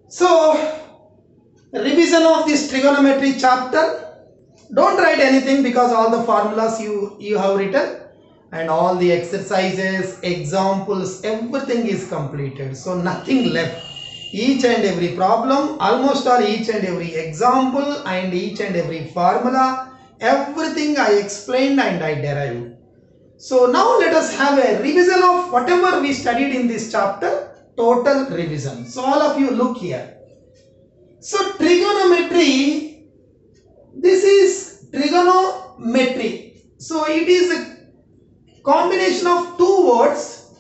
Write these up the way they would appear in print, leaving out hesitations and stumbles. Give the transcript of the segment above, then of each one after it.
So, revision of this trigonometry chapter. Don't write anything because all the formulas you have written and all the exercises, examples, everything is completed. So nothing left. Each and every problem, almost all each and every example and each and every formula, everything I explained and I derived. So now let us have a revision of whatever we studied in this chapter, total revision. So all of you look here. So trigonometry, this is trigonometry. So it is a combination of two words.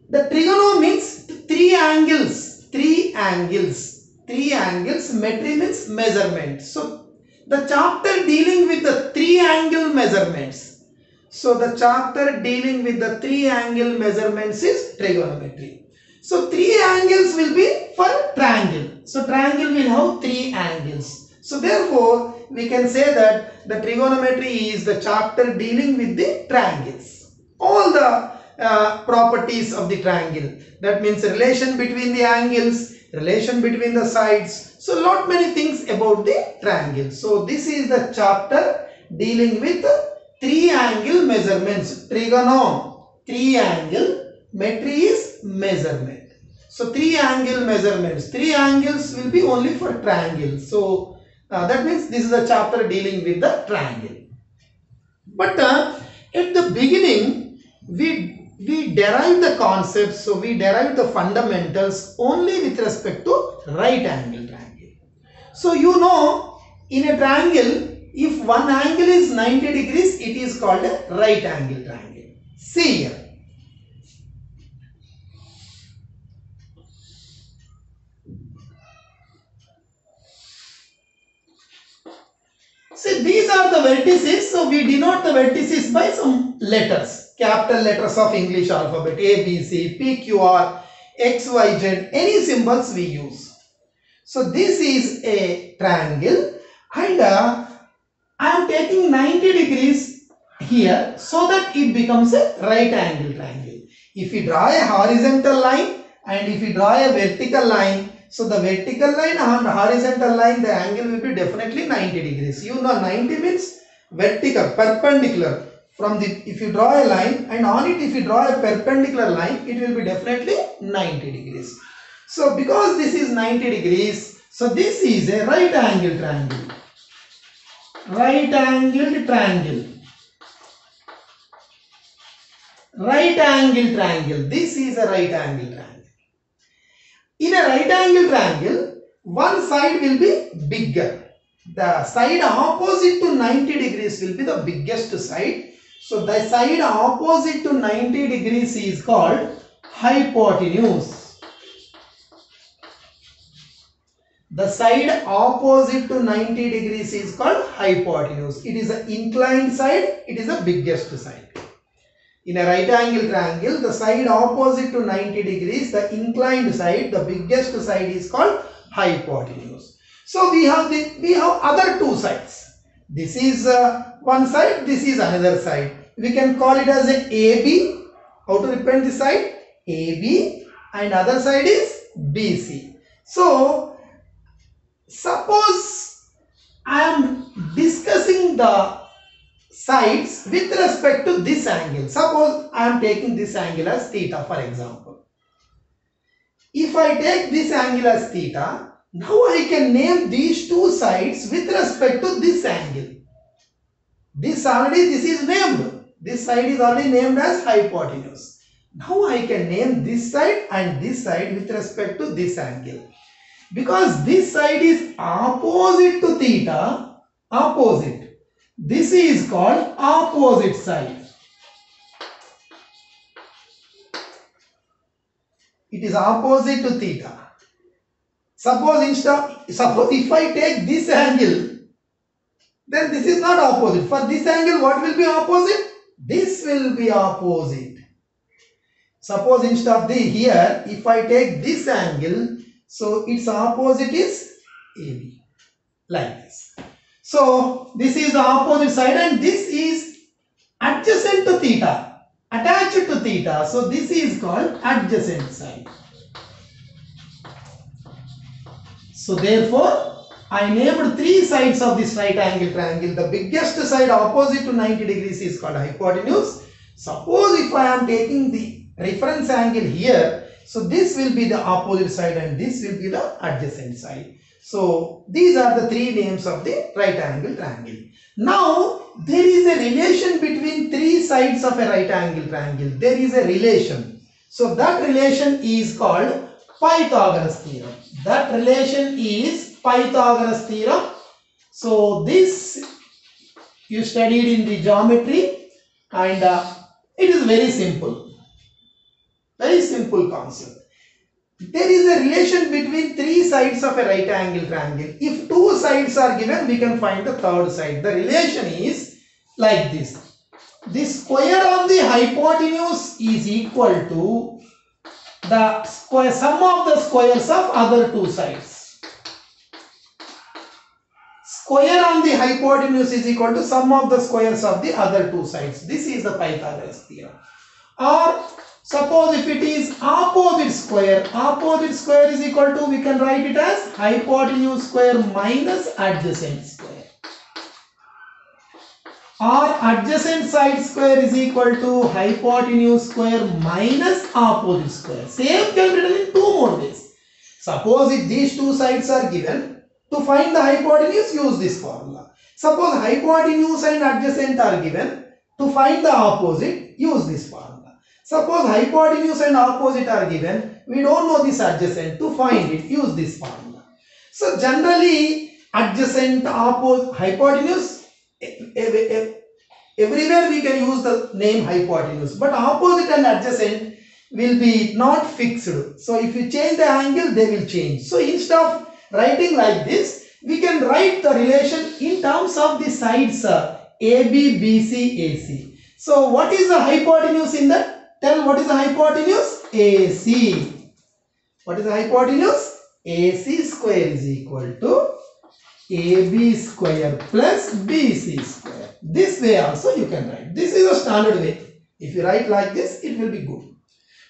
The trigono means three angles. Three angles. Three angles. Metry means measurement. So the chapter dealing with the three angle measurements. So the chapter dealing with the three angle measurements is trigonometry. So three angles will be for triangle. So triangle will have three angles. So therefore we can say that the trigonometry is the chapter dealing with the triangles. All the properties of the triangle. That means relation between the angles, relation between the sides. So lot many things about the triangle. So this is the chapter dealing with three angle measurements. Trigono, three angle, metry is measurement. So three angle measurements. Three angles will be only for triangle. So that means this is a chapter dealing with the triangle. But at the beginning we derive the concepts. So we derive the fundamentals only with respect to right angle triangle. So you know, in a triangle, if one angle is 90 degrees, it is called a right angle triangle. See here. See, these are the vertices. So we denote the vertices by some letters, capital letters of English alphabet, A, B, C, P, Q, R, X, Y, Z, any symbols we use. So this is a triangle and I am taking 90 degrees here so that it becomes a right angle triangle. If we draw a horizontal line and if we draw a vertical line, so the vertical line and horizontal line, the angle will be definitely 90 degrees. You know 90 means vertical, perpendicular. From the, if you draw a line and on it if you draw a perpendicular line, it will be definitely 90 degrees. So because this is 90 degrees, so this is a right angle triangle. Right angled triangle. Right angle triangle. This is a right angle triangle. In a right angle triangle, one side will be bigger. The side opposite to 90 degrees will be the biggest side. So the side opposite to 90 degrees is called hypotenuse. The side opposite to 90 degrees is called hypotenuse. It is an inclined side. It is the biggest side. In a right angle triangle, the side opposite to 90 degrees, the inclined side, the biggest side is called hypotenuse. So we have other two sides. This is one side, this is another side. We can call it as a AB. How to represent this side? AB, and other side is BC. So suppose I am discussing the sides with respect to this angle. Suppose I am taking this angle as theta, for example. If I take this angle as theta, now I can name these two sides with respect to this angle. This is named. This side is already named as hypotenuse. Now I can name this side and this side with respect to this angle. Because this side is opposite to theta, opposite. This is called opposite side. It is opposite to theta. Suppose if I take this angle, then this is not opposite. For this angle, what will be opposite? This will be opposite. Suppose instead of here, if I take this angle, so its opposite is AB. Like this. So this is the opposite side and this is adjacent to theta, attached to theta. So this is called adjacent side. So therefore, I named three sides of this right angle triangle. The biggest side opposite to 90 degrees is called hypotenuse. Suppose if I am taking the reference angle here, so this will be the opposite side and this will be the adjacent side. So these are the three names of the right angle triangle. Now there is a relation between three sides of a right angle triangle. There is a relation. So that relation is called Pythagoras theorem. That relation is Pythagoras theorem. So this you studied in the geometry and it is very simple. Very simple concept. There is a relation between three sides of a right angle triangle. If two sides are given, we can find the third side. The relation is like this. The square of the hypotenuse is equal to the sum of the squares of other two sides. Square on the hypotenuse is equal to sum of the squares of the other two sides. This is the Pythagoras theorem. Or suppose if it is opposite square is equal to, we can write it as hypotenuse square minus adjacent square. Or adjacent side square is equal to hypotenuse square minus opposite square. Same can be written in two more ways. Suppose if these two sides are given, to find the hypotenuse, use this formula. Suppose hypotenuse and adjacent are given, to find the opposite, use this formula. Suppose hypotenuse and opposite are given, we don't know this adjacent, to find it, use this formula. So generally, adjacent, opposite, hypotenuse, everywhere we can use the name hypotenuse, but opposite and adjacent will be not fixed. So if you change the angle, they will change. So instead of writing like this, we can write the relation in terms of the sides AB, BC, AC. So what is the hypotenuse in that? Tell what is the hypotenuse? AC. What is the hypotenuse? AC square is equal to AB square plus BC square. This way also you can write. This is a standard way. If you write like this, it will be good.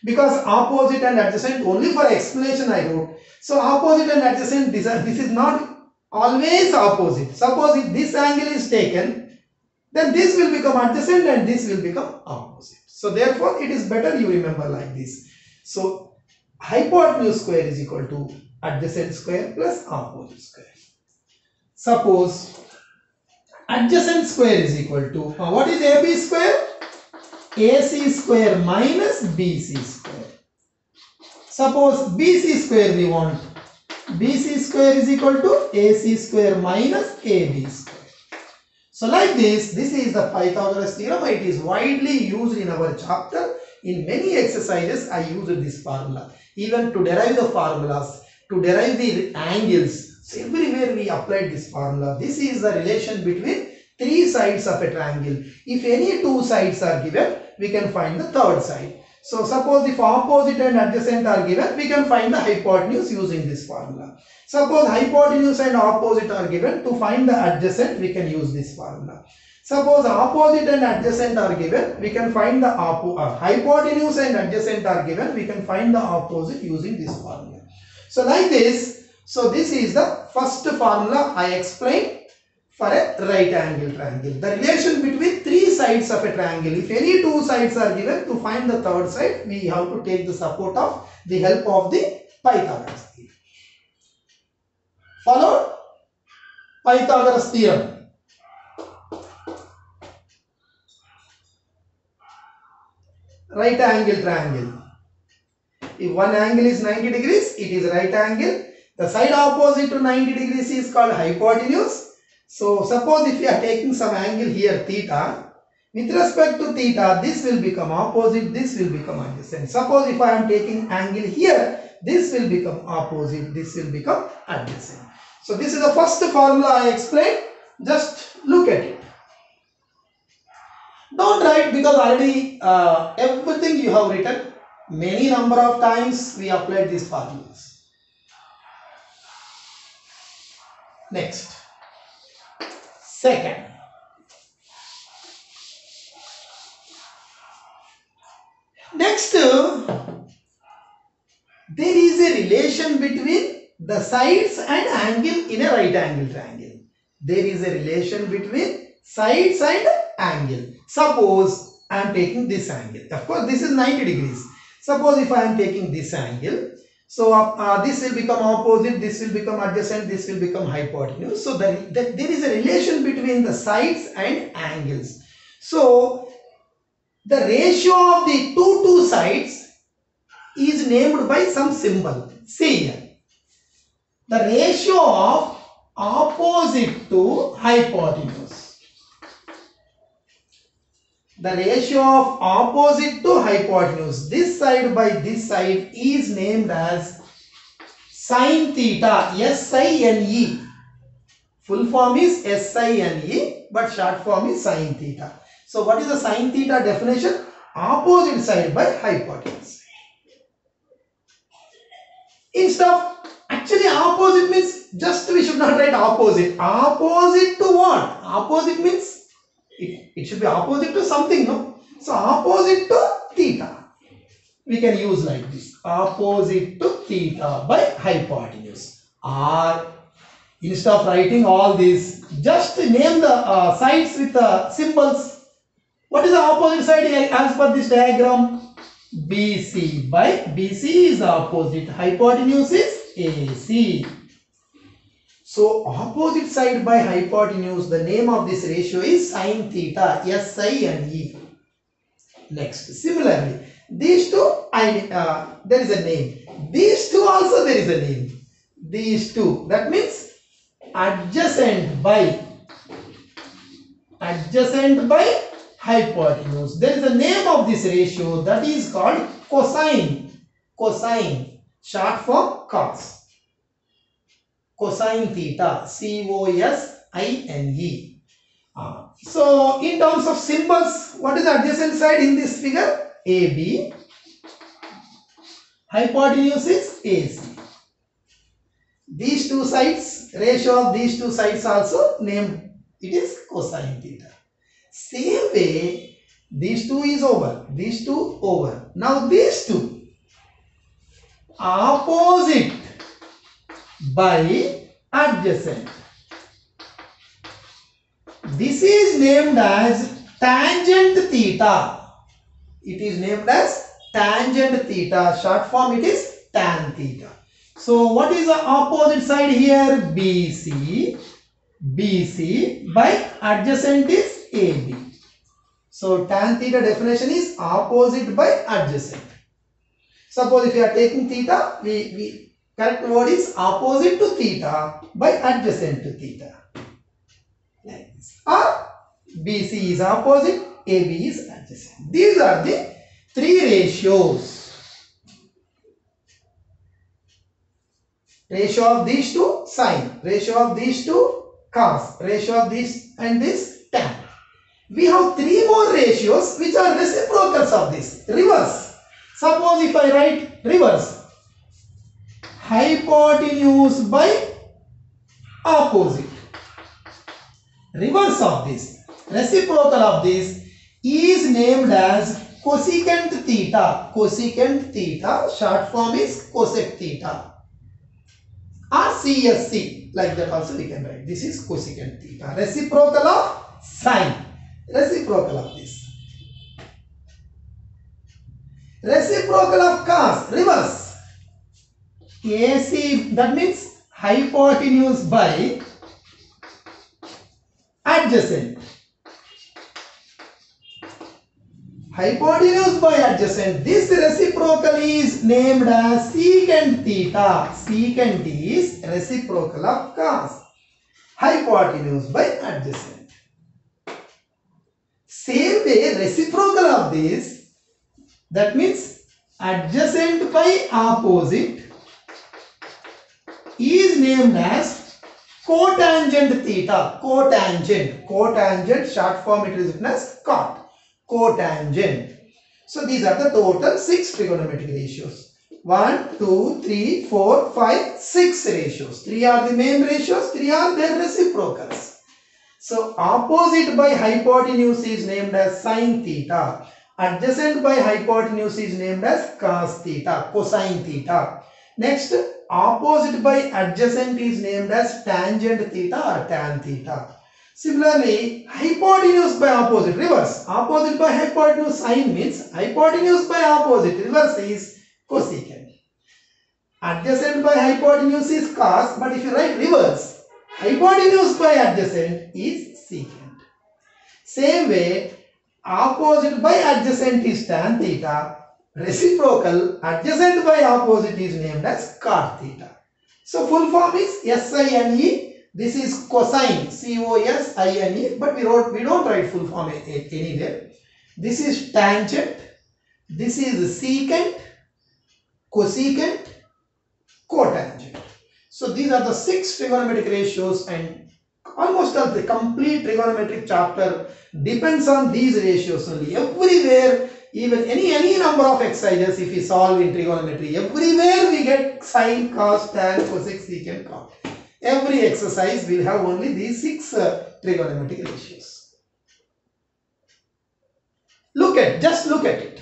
Because opposite and adjacent, only for explanation I wrote. So opposite and adjacent, this is not always opposite. Suppose if this angle is taken, then this will become adjacent and this will become opposite. So therefore, it is better you remember like this. So hypotenuse square is equal to adjacent square plus opposite square. Suppose adjacent square is equal to, what is AB square? AC square minus BC square. Suppose BC square we want. BC square is equal to AC square minus AB square. So like this is the Pythagoras theorem. It is widely used in our chapter. In many exercises I use this formula. Even to derive the formulas, to derive the angles. So everywhere we applied this formula. This is the relation between three sides of a triangle. If any two sides are given, we can find the third side. So suppose if opposite and adjacent are given, we can find the hypotenuse using this formula. Suppose hypotenuse and opposite are given, to find the adjacent we can use this formula. Suppose opposite and adjacent are given, we can find the hypotenuse and adjacent are given, we can find the opposite using this formula. So like this, so this is the first formula I explained for a right angle triangle. The relation between three sides of a triangle. If any two sides are given, to find the third side, we have to take the support of the help of the Pythagoras theorem. Followed? Pythagoras theorem. Right angle triangle. If one angle is 90 degrees, it is right angle. The side opposite to 90 degrees is called hypotenuse. So suppose if you are taking some angle here theta, with respect to theta, this will become opposite, this will become adjacent. Suppose if I am taking angle here, this will become opposite, this will become adjacent. So this is the first formula I explained. Just look at it. Don't write because already everything you have written. Many number of times we applied these formulas. Next. Second, next, there is a relation between the sides and angle in a right angle triangle. There is a relation between sides and angle. Suppose I am taking this angle. Of course, this is 90 degrees. Suppose if I am taking this angle, so this will become opposite, this will become adjacent, this will become hypotenuse. So there is a relation between the sides and angles. So the ratio of the two sides is named by some symbol. See here. The ratio of opposite to hypotenuse. The ratio of opposite to hypotenuse, this side by this side, is named as sine theta, S-I-N-E. Full form is S-I-N-E, but short form is sine theta. So what is the sine theta definition? Opposite side by hypotenuse. Instead of, actually opposite means, just we should not write opposite. Opposite to what? Opposite means it should be opposite to something, no? So opposite to theta. We can use like this. Opposite to theta by hypotenuse. Or instead of writing all this, just name the sides with the symbols. What is the opposite side as per this diagram? BC by BC is the opposite. Hypotenuse is AC. So opposite side by hypotenuse, the name of this ratio is sine theta, S-I-N-E. Next, similarly, these two, there is a name. These two also there is a name. These two, that means adjacent by hypotenuse. There is a name of this ratio that is called cosine. Cosine, short form cos. Cosine theta, C-O-S-I-N-E. So in terms of symbols, what is the adjacent side in this figure? AB. Hypotenuse is AC. These two sides, ratio of these two sides also named, it is cosine theta. Same way, these two is over, these two over. Now these two, opposite by adjacent. This is named as tangent theta. It is named as tangent theta. Short form it is tan theta. So what is the opposite side here? BC. BC by adjacent is AB. So tan theta definition is opposite by adjacent. Suppose if you are taking theta, we correct word is opposite to theta by adjacent to theta. Like this. Or BC is opposite, AB is adjacent. These are the three ratios. Ratio of these two sine, ratio of these two cos, ratio of this and this tan. We have three more ratios which are reciprocals of this. Reverse. Suppose if I write reverse. Hypotenuse by opposite. Reverse of this, reciprocal of this is named as cosecant theta. Cosecant theta, short form is cosec theta. Or CSC, like that also we can write. This is cosecant theta. Reciprocal of sine. Reciprocal of this. Reciprocal of cos, reverse. AC, that means hypotenuse by adjacent. Hypotenuse by adjacent. This reciprocal is named as secant theta. Secant is reciprocal of cos. Hypotenuse by adjacent. Same way, reciprocal of this, that means adjacent by opposite, is named as cotangent theta. Cotangent. Cotangent, short form it is written as cot. Cotangent. So these are the total 6 trigonometric ratios. 1, 2, 3, 4, 5, 6 ratios. 3 are the main ratios, 3 are their reciprocals. So opposite by hypotenuse is named as sine theta. Adjacent by hypotenuse is named as cos theta, cosine theta. Next, opposite by adjacent is named as tangent theta or tan theta. Similarly, hypotenuse by opposite, reverse. Opposite by hypotenuse, sine means hypotenuse by opposite, reverse is cosecant. Adjacent by hypotenuse is cos, but if you write reverse, hypotenuse by adjacent is secant. Same way, opposite by adjacent is tan theta. Reciprocal adjacent by opposite is named as cot theta. So full form is SINE. This is cosine, COSINE, but we don't write full form anywhere. This is tangent. This is secant, cosecant, cotangent. So these are the 6 trigonometric ratios, and almost all the complete trigonometric chapter depends on these ratios only. Everywhere, even any number of exercises, if we solve in trigonometry, everywhere we get sine, cos, tan, cosec, secant, cot. Every exercise will have only these 6 trigonometric ratios. Just look at it.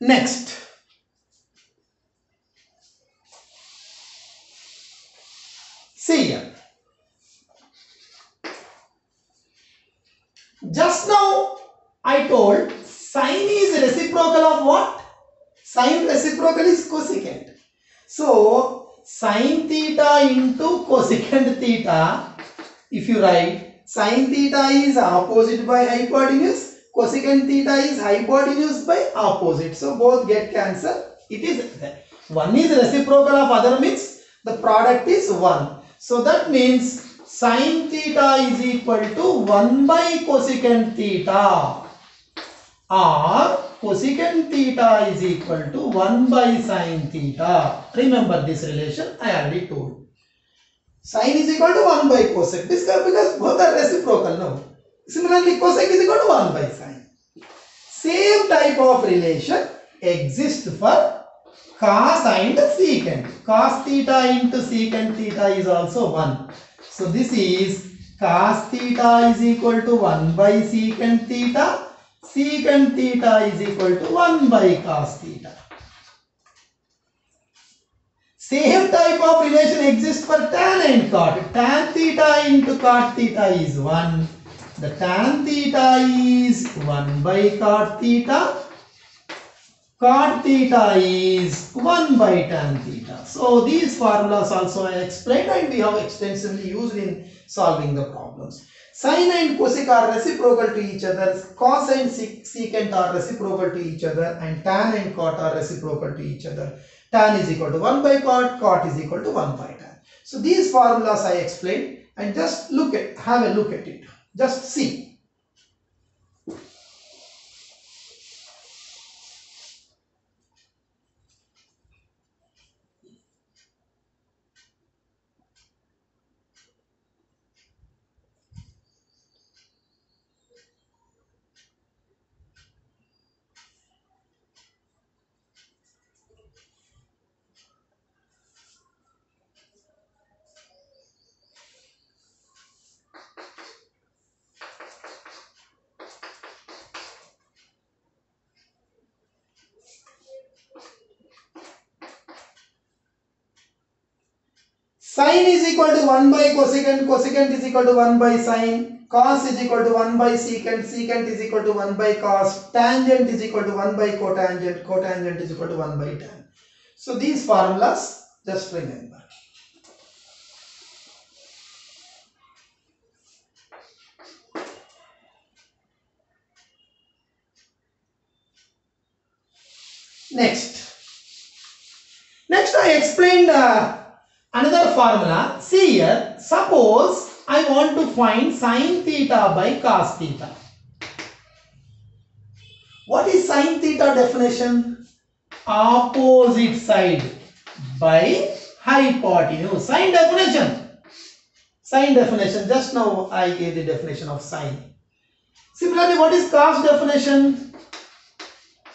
Next, see here. Just now I told sine is reciprocal of what? Sine reciprocal is cosecant. So sine theta into cosecant theta, if you write, sine theta is opposite by hypotenuse, cosecant theta is hypotenuse by opposite. So both get cancelled. It is one is reciprocal of other means the product is 1. So that means sine theta is equal to 1 by cosecant theta, or cosecant theta is equal to 1 by sine theta. Remember this relation, I already told. Sine is equal to 1 by cosec, because both are reciprocal now. Similarly, cosec is equal to 1 by sine. Same type of relation exists for cos and secant. Cos theta into secant theta is also 1. So this is cos theta is equal to 1 by secant theta. Secant theta is equal to 1 by cos theta. Same type of relation exists for tan and cot. Tan theta into cot theta is 1. The tan theta is 1 by cot theta. Cot theta is 1 by tan theta. So these formulas also I explained, and we have extensively used in solving the problems. Sine and cosec are reciprocal to each other. Cos and secant are reciprocal to each other, and tan and cot are reciprocal to each other. Tan is equal to 1 by cot, cot is equal to 1 by tan. So these formulas I explained, and just have a look at it. Just see. Sine is equal to 1 by cosecant, cosecant is equal to 1 by sine, cos is equal to 1 by secant, secant is equal to 1 by cos, tangent is equal to 1 by cotangent, cotangent is equal to 1 by tan. So these formulas, just remember. Next I explained another formula. See here, suppose I want to find sine theta by cos theta. What is sine theta definition? Opposite side by hypotenuse. Sine definition. Sine definition, just now I gave the definition of sine. Similarly, what is cos definition?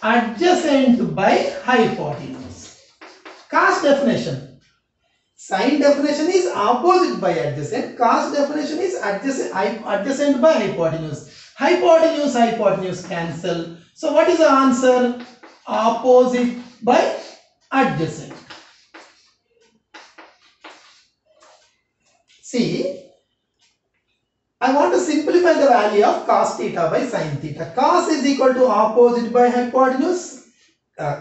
Adjacent by hypotenuse. Cos definition. Sine definition is opposite by adjacent. Cos definition is adjacent by hypotenuse. Hypotenuse cancel. So what is the answer? Opposite by adjacent. See, I want to simplify the value of cos theta by sin theta. Cos is equal to opposite by hypotenuse.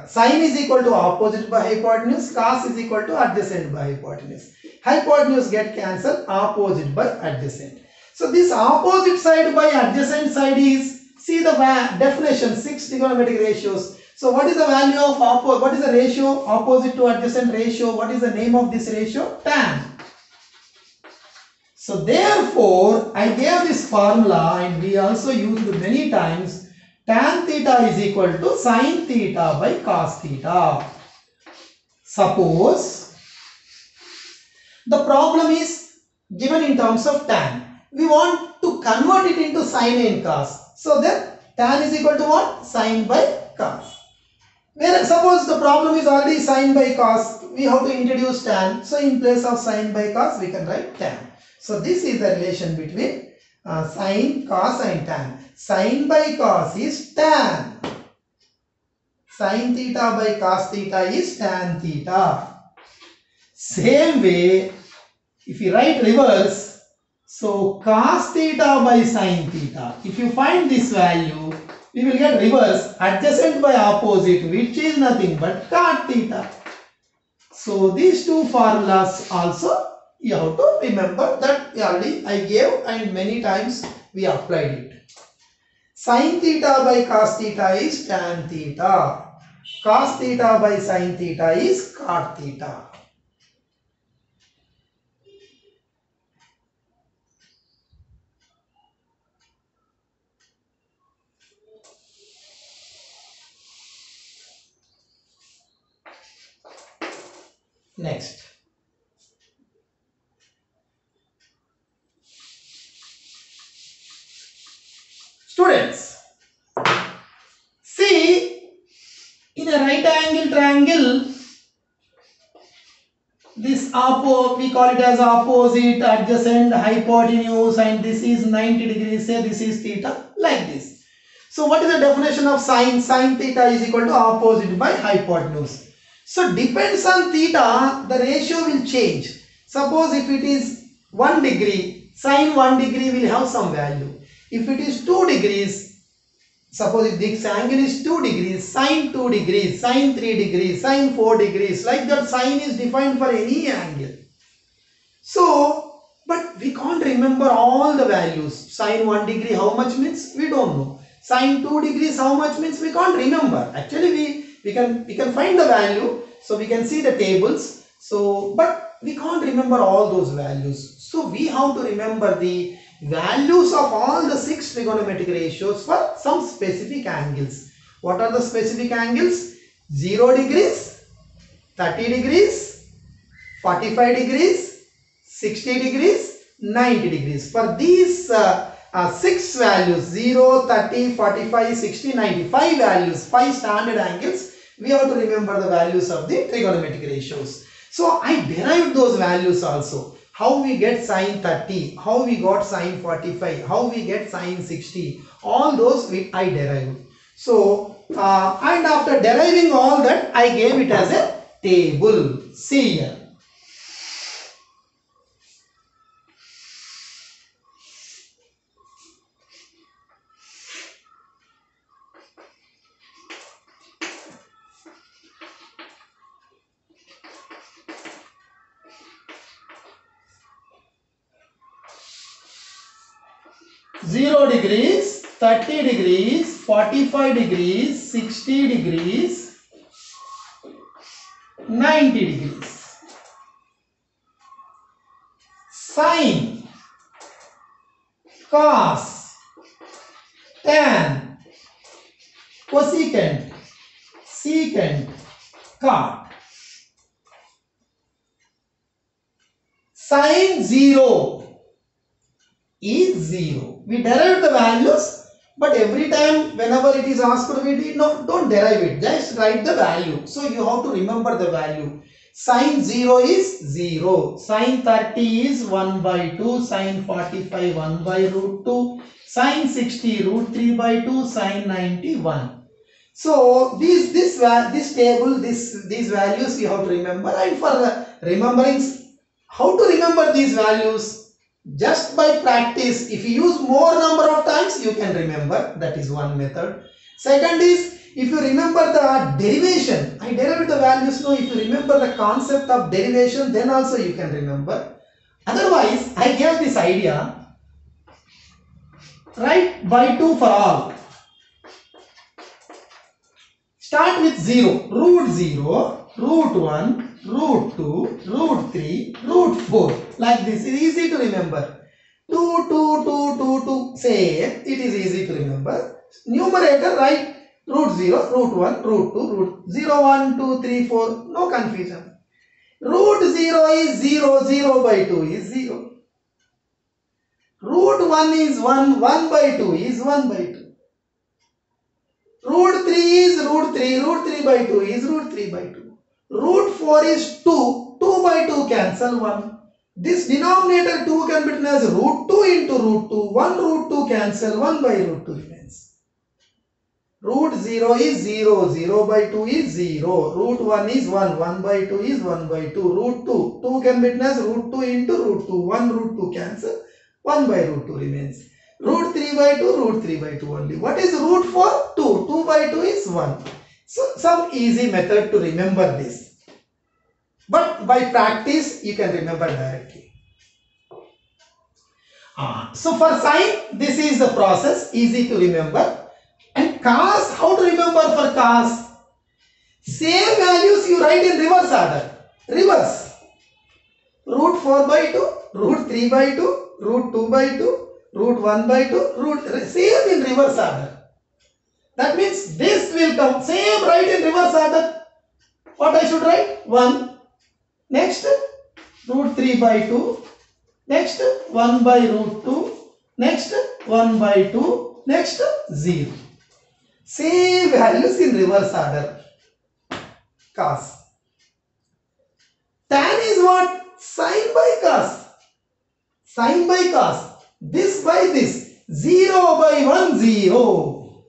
Sine is equal to opposite by hypotenuse. Cos is equal to adjacent by hypotenuse. Hypotenuse get cancelled, opposite by adjacent. So this opposite side by adjacent side is, see the definition, 6 trigonometric ratios. So what is the value of opposite? What is the ratio? Opposite to adjacent ratio. What is the name of this ratio? Tan. So therefore, I gave this formula and we also used many times. Tan theta is equal to sin theta by cos theta. Suppose the problem is given in terms of tan. We want to convert it into sin and cos. So then tan is equal to what? Sin by cos. Where suppose the problem is already sin by cos, we have to introduce tan. So in place of sin by cos, we can write tan. So this is the relation between sin, cos and tan. Sin by cos is tan. Sin theta by cos theta is tan theta. Same way, if you write reverse, so cos theta by sin theta. If you find this value, we will get reverse, adjacent by opposite, which is nothing but cot theta. So these two formulas also you have to remember that already I gave and many times we applied it. Sin theta by cos theta is tan theta. Cos theta by sin theta is cot theta. Next. Students, see, in a right angle triangle, this we call it as opposite, adjacent, hypotenuse, and this is 90 degrees, say this is theta, like this. So what is the definition of sine? Sine theta is equal to opposite by hypotenuse. So depends on theta, the ratio will change. Suppose if it is 1 degree, sine 1 degree will have some value. If it is 2 degrees, suppose if this angle is 2 degrees, sine 2 degrees, sine 3 degrees, sine 4 degrees, like that sine is defined for any angle. So, but we can't remember all the values. Sine 1 degree how much means? We don't know. Sine 2 degrees how much means? We can't remember. Actually we can find the value, so we can see the tables. So, but we can't remember all those values. So we have to remember the values of all the 6 trigonometric ratios for some specific angles. What are the specific angles? 0 degrees, 30 degrees, 45 degrees, 60 degrees, 90 degrees. For these 6 values, 0, 30, 45, 60, 90, 5 values, 5 standard angles, we have to remember the values of the trigonometric ratios. So I derived those values also. How we get sine 30, how we got sine 45, how we get sine 60, all those I derived. So, and after deriving all that, I gave it as a table. See here. Zero degrees, 30 degrees, 45 degrees, 60 degrees, 90 degrees. Sine, cos, tan, cosecant, secant, cot. Sine 0, is 0. We derived the values, but every time whenever it is asked, don't derive it, just write the value. So you have to remember the value. Sin 0 is 0, sin 30 is 1 by 2, sin 45 1 by root 2, sin 60 root 3 by 2, sin 91. So this table, these values you have to remember, and for remembering how to remember these values, just by practice, if you use more number of times you can remember. That is one method. Second is, if you remember the derivation, I derived the values. No, if you remember the concept of derivation, then also you can remember. Otherwise, I gave this idea, write by 2 for all. Start with 0, root 0, root 1, root 2, root 3, root 4. Like this, it is easy to remember. 2, 2, 2, 2, 2, same, it is easy to remember. Numerator, write root 0, root 1, root 2, root 0, 1, 2, 3, 4, no confusion. Root 0 is 0, 0 by 2 is 0. Root 1 is 1, 1 by 2 is 1 by 2. Root 3 is root 3, root 3 by 2 is root 3 by 2. Root 4 is 2, 2 by 2 cancel 1. This denominator 2 can be written as root 2 into root 2, 1 root 2 cancel, 1 by root 2 remains. Root 0 is 0, 0 by 2 is 0. Root 1 is 1, 1 by 2 is 1 by 2. Root 2, 2 can be written as root 2 into root 2, 1 root 2 cancel, 1 by root 2 remains. Root 3 by 2, root 3 by 2 only. What is root 4? 2. 2 by 2 is 1. So, some easy method to remember this. But by practice, you can remember directly. So, for sine, this is the process, easy to remember. And cos, how to remember for cos? Same values you write in reverse order. Reverse. Root 4 by 2, root 3 by 2, root 2 by 2. Root 1 by 2, same in reverse order. That means this will come, same write in reverse order. What I should write? 1. Next, root 3 by 2. Next, 1 by root 2. Next, 1 by 2. Next, 0. Same values in reverse order. Cos. Tan is what? Sine by cos. Sine by cos. This by this, 0 by 1, 0.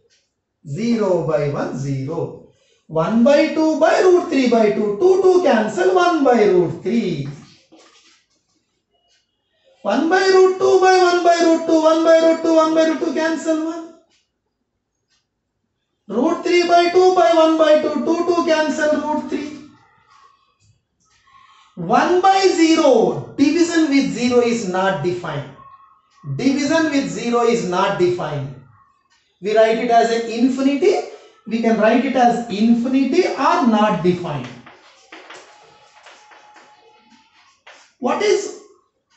0 by 1, 0. 1 by 2 by root 3 by 2. 2, 2 cancel, 1 by root 3. 1 by root 2 by 1 by root 2. 1 by root 2, 1 by root 2 cancel 1. Root 3 by 2 by 1 by 2. 2, 2 cancel root 3. 1 by 0. Division with 0 is not defined. Division with 0 is not defined. We write it as an infinity. We can write it as infinity or not defined. What is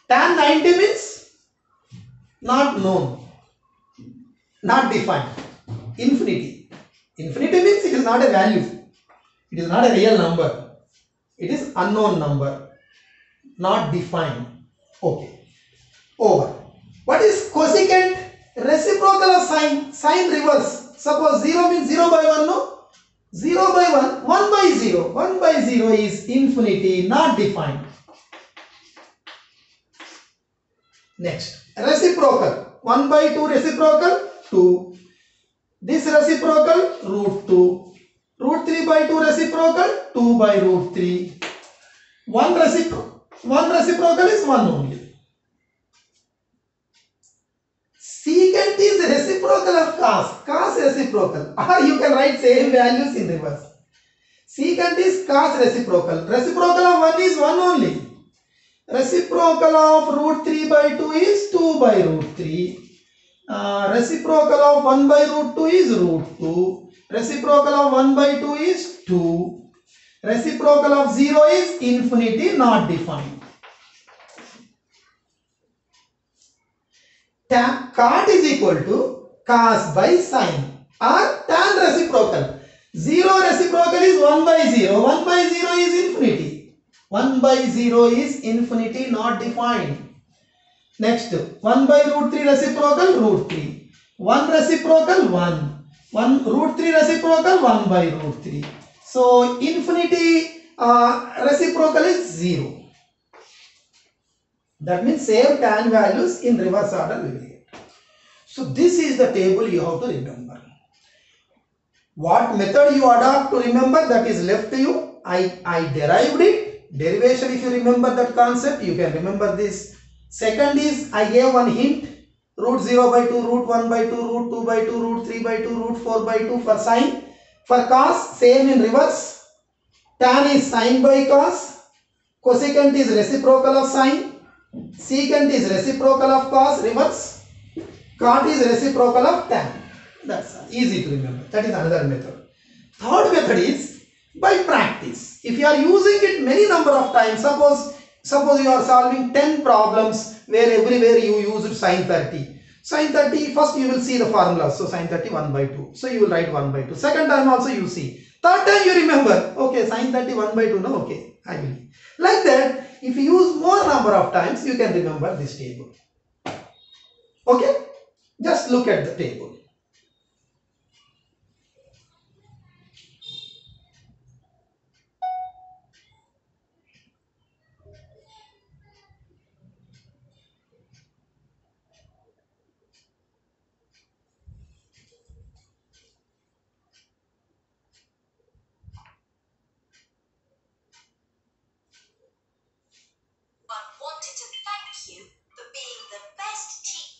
tan 90 means? Not known. Not defined. Infinity. Infinity means it is not a value. It is not a real number. It is unknown number. Not defined. Okay. Over. What is cosecant? Reciprocal of sine. Sine reverse. Suppose 0 means 0 by 1, no? 0 by 1, 1 by 0. 1 by 0 is infinity, not defined. Next, reciprocal. 1 by 2 reciprocal, 2. This reciprocal, root 2. Root 3 by 2 reciprocal, 2 by root 3. One reciprocal is 1 only. Secant is reciprocal of cos. Cos reciprocal. Or you can write same values in reverse. Secant is cos reciprocal. Reciprocal of 1 is 1 only. Reciprocal of root 3 by 2 is 2 by root 3. Reciprocal of 1 by root 2 is root 2. Reciprocal of 1 by 2 is 2. Reciprocal of 0 is infinity, not defined. Cot is equal to cos by sine or tan reciprocal. 0 reciprocal is 1 by 0. 1 by 0 is infinity. 1 by 0 is infinity, not defined. Next, 1 by root 3 reciprocal root 3. 1 reciprocal 1. 1 root 3 reciprocal 1 by root 3. So infinity reciprocal is 0. That means same tan values in reverse order we will get. So this is the table you have to remember. What method you adopt to remember, that is left to you. I derived it. Derivation, if you remember that concept, you can remember this. Second is, I gave one hint. Root 0 by 2, root 1 by 2, root 2 by 2, root 3 by 2, root 4 by 2 for sine. For cos, same in reverse. Tan is sine by cos. Cosecant is reciprocal of sine. Secant is reciprocal of cos, reverse. Cot is reciprocal of tan. That's easy to remember. That is another method. Third method is by practice. If you are using it many number of times, suppose you are solving 10 problems where everywhere you used sine 30. Sine 30, first you will see the formula. So sine 30 1 by 2. So you will write 1 by 2. Second time also you see. Third time you remember. Okay, sine 30 1 by 2. No, okay, I will. Like that, if you use more number of times, you can remember this table. Okay, just look at the table. Wanted to thank you for being the best teacher.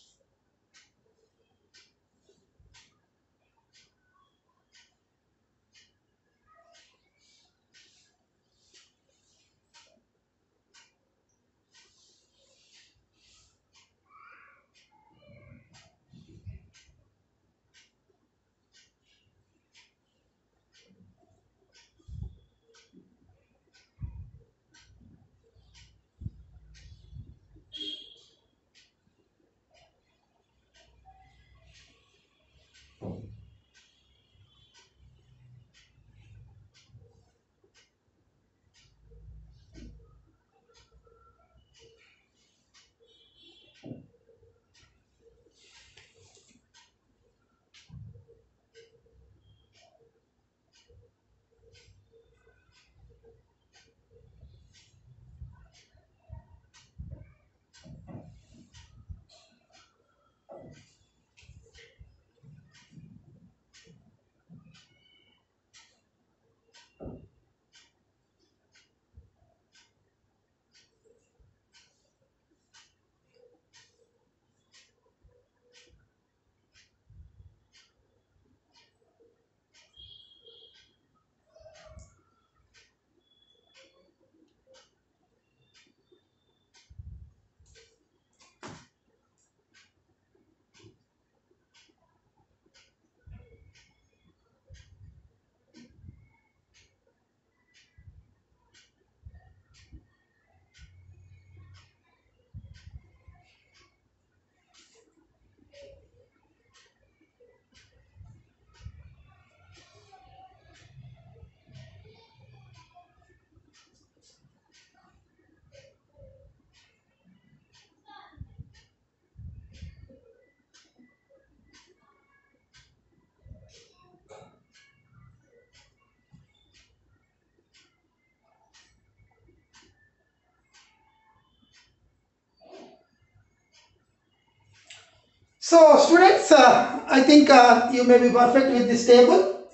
So students, I think you may be perfect with this table.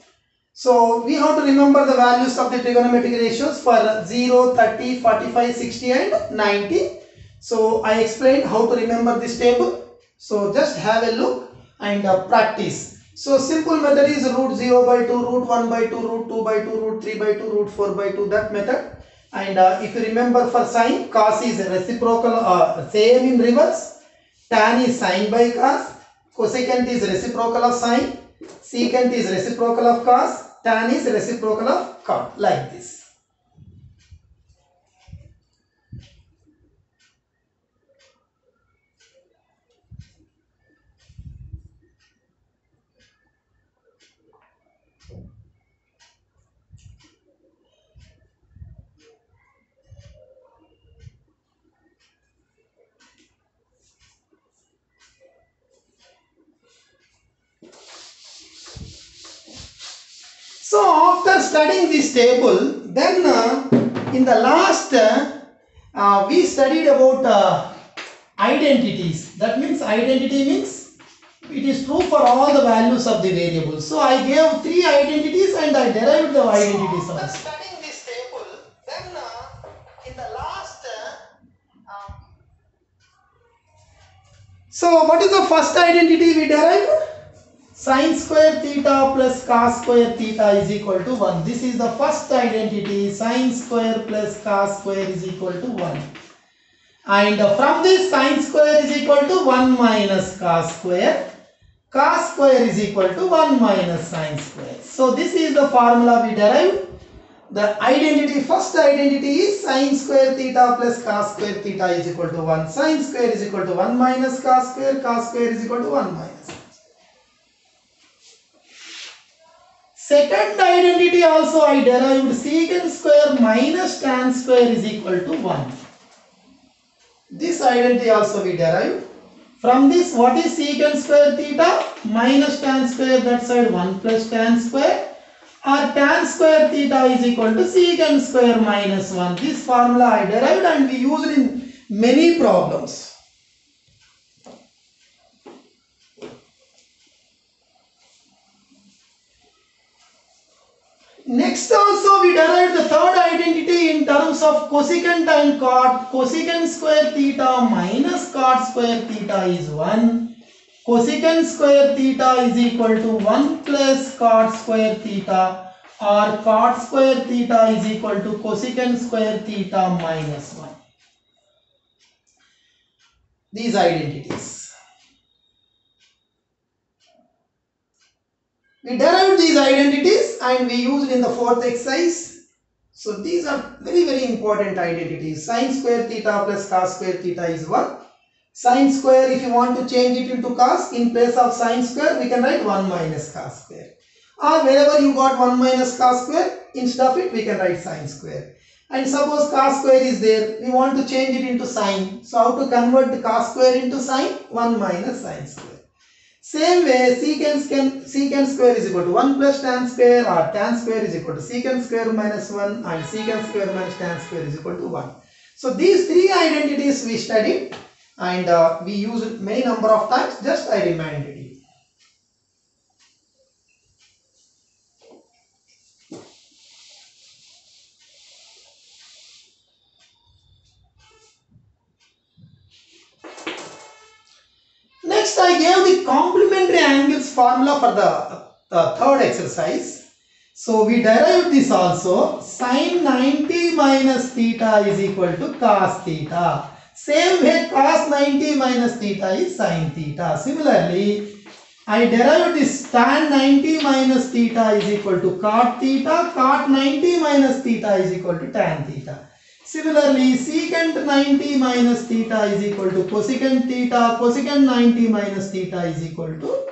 So we have to remember the values of the trigonometric ratios for 0, 30, 45, 60 and 90. So I explained how to remember this table. So just have a look and practice. So simple method is root 0 by 2, root 1 by 2, root 2 by 2, root 3 by 2, root 4 by 2, that method. And if you remember for sine, cos is reciprocal, same in reverse. Tan is sine by cos, cosecant is reciprocal of sine, secant is reciprocal of cos, tan is reciprocal of cot, like this. studying this table, then in the last we studied about identities. That means identity means it is true for all the values of the variables. So I gave 3 identities and I derived the identities also. Studying this table, then in the last so what is the first identity we derived? Sin square theta plus cos square theta is equal to 1. This is the first identity. Sin square plus cos square is equal to 1. And from this, sin square is equal to 1 minus cos square. Cos square is equal to 1 minus sin square. So this is the formula we derived. The identity, first identity is sin square theta plus cos square theta is equal to 1. Sin square is equal to 1 minus cos square is equal to 1 minus. Second identity also I derived secant square minus tan square is equal to 1. This identity also we derived. From this, what is secant square theta? Minus tan square, that side 1 plus tan square, or tan square theta is equal to secant square minus 1. This formula I derived and we used in many problems. Next also we derived the third identity in terms of cosecant and cot. Cosecant square theta minus cot square theta is 1. Cosecant square theta is equal to 1 plus cot square theta, or cot square theta is equal to cosecant square theta minus 1. These identities. We derived these identities and we used in the fourth exercise. So these are very important identities. Sin square theta plus cos square theta is 1. Sin square, if you want to change it into cos, in place of sin square we can write 1 minus cos square. Or wherever you got 1 minus cos square, instead of it we can write sin square. And suppose cos square is there, we want to change it into sin. So how to convert the cos square into sin? 1 minus sin square. Same way, secant square is equal to 1 plus tan square, or tan square is equal to secant square minus 1, and secant square minus tan square is equal to 1. So these 3 identities we studied and we used many number of times. Just I reminded you. Next, I gave the complementary angles formula for the third exercise. So we derived this also. Sin 90 minus theta is equal to cos theta. Same way, cos 90 minus theta is sin theta. Similarly, I derived this tan 90 minus theta is equal to cot theta. Cot 90 minus theta is equal to tan theta. Similarly, secant 90 minus theta is equal to cosecant theta. Cosecant 90 minus theta is equal to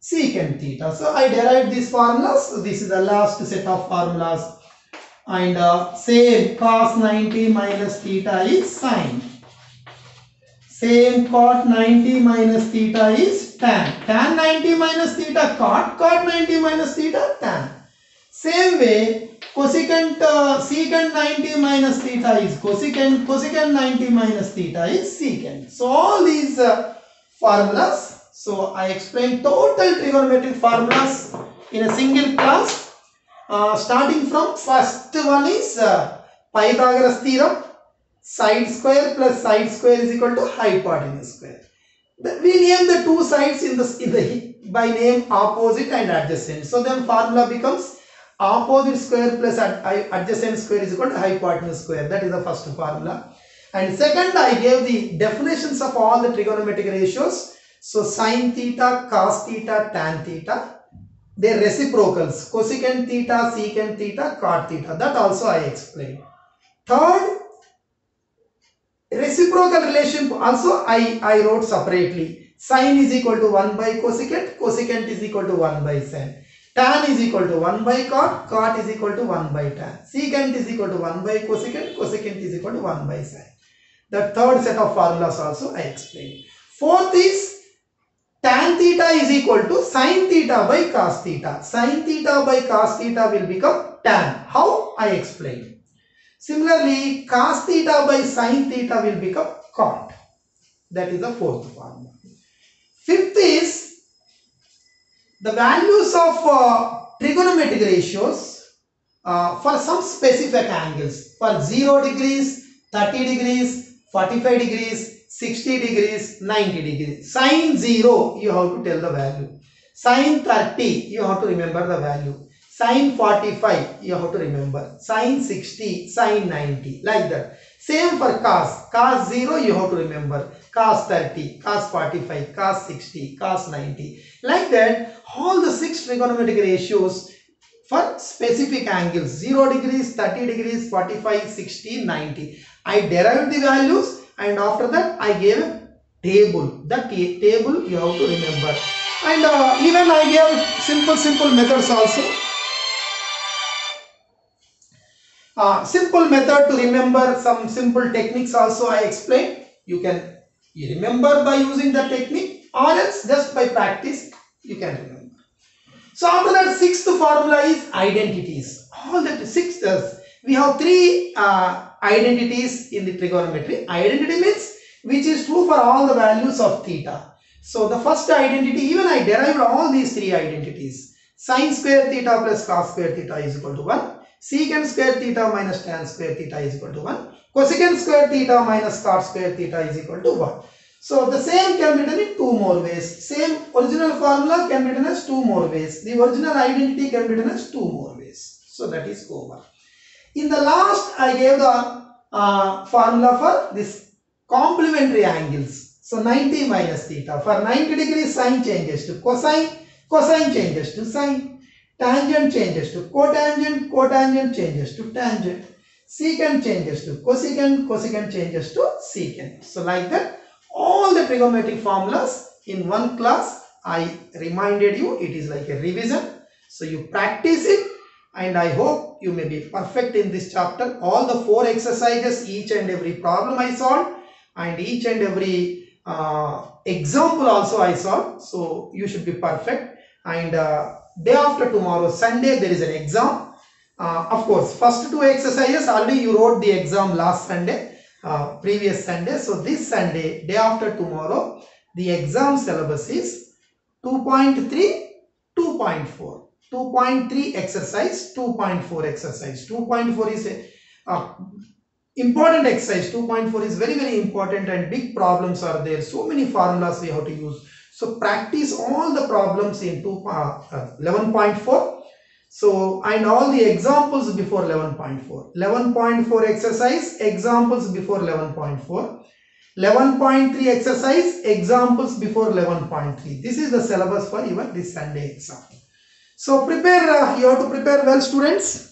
secant theta. So I derived these formulas. So this is the last set of formulas. And same cos 90 minus theta is sin. Same cot 90 minus theta is tan. Tan 90 minus theta cot. Cot 90 minus theta tan. Same way, secant 90 minus theta is cosecant. Cosecant 90 minus theta is secant. So all these formulas. So I explained total trigonometric formulas in a single class. Starting from first one is Pythagoras theorem. Side square plus side square is equal to hypotenuse square. We name the two sides by name opposite and adjacent. So then formula becomes opposite square plus adjacent square is equal to hypotenuse square. That is the first formula. And second, I gave the definitions of all the trigonometric ratios. So sin theta, cos theta, tan theta, their reciprocals, cosecant theta, secant theta, cot theta. That also I explained. Third, reciprocal relation also I wrote separately. Sin is equal to 1 by cosecant, cosecant is equal to 1 by sin. Tan is equal to 1 by cot, cot is equal to 1 by tan. Secant is equal to 1 by cosecant, cosecant is equal to 1 by sin. The third set of formulas also I explained. Fourth is tan theta is equal to sin theta by cos theta. Sin theta by cos theta will become tan. How? I explained. Similarly, cos theta by sin theta will become cot. That is the fourth formula. Fifth is the values of trigonometric ratios for some specific angles. For 0 degrees, 30 degrees, 45 degrees, 60 degrees, 90 degrees. Sin 0, you have to tell the value. Sin 30, you have to remember the value. Sin 45, you have to remember. Sin 60, sin 90, like that. Same for cos. Cos 0, you have to remember. Cos 30, cos 45, cos 60, cos 90. Like that, all the 6 trigonometric ratios for specific angles. 0 degrees, 30 degrees, 45, 60, 90. I derived the values and after that I gave a table. That table you have to remember. And even I gave simple methods also. Simple method to remember, some simple techniques also I explained. You can remember by using the technique or else just by practice you can remember. So after that, sixth formula is identities. All that six, we have 3 identities in the trigonometry. Identity means which is true for all the values of theta. So the first identity, even I derived all these 3 identities. Sin square theta plus cos square theta is equal to 1. Secant square theta minus tan square theta is equal to 1. Cosecant square theta minus cot square theta is equal to 1. So the same can be done in 2 more ways. Same original formula can be done as 2 more ways. The original identity can be done as 2 more ways. So that is over. In the last, I gave the formula for this complementary angles. So 90 minus theta. For 90 degrees, sine changes to cosine, cosine changes to sine. Tangent changes to cotangent, cotangent changes to tangent. Secant changes to cosecant, cosecant changes to secant. So like that, all the trigonometric formulas in one class, I reminded you, it is like a revision. So you practice it and I hope you may be perfect in this chapter. All the 4 exercises, each and every problem I solved and each and every example also I solved. So you should be perfect. And day after tomorrow, Sunday, there is an exam. Of course, first 2 exercises already you wrote the exam last Sunday, previous Sunday. So this Sunday, day after tomorrow, the exam syllabus is 2.3, 2.4. 2.3 exercise, 2.4 exercise. 2.4 is a important exercise. 2.4 is very important and big problems are there. So many formulas we have to use. So practice all the problems in 11.4. So and all the examples before 11.4. 11.4 exercise, examples before 11.4. 11.3 exercise, examples before 11.3. This is the syllabus for even this Sunday exam. So prepare, you have to prepare well, students.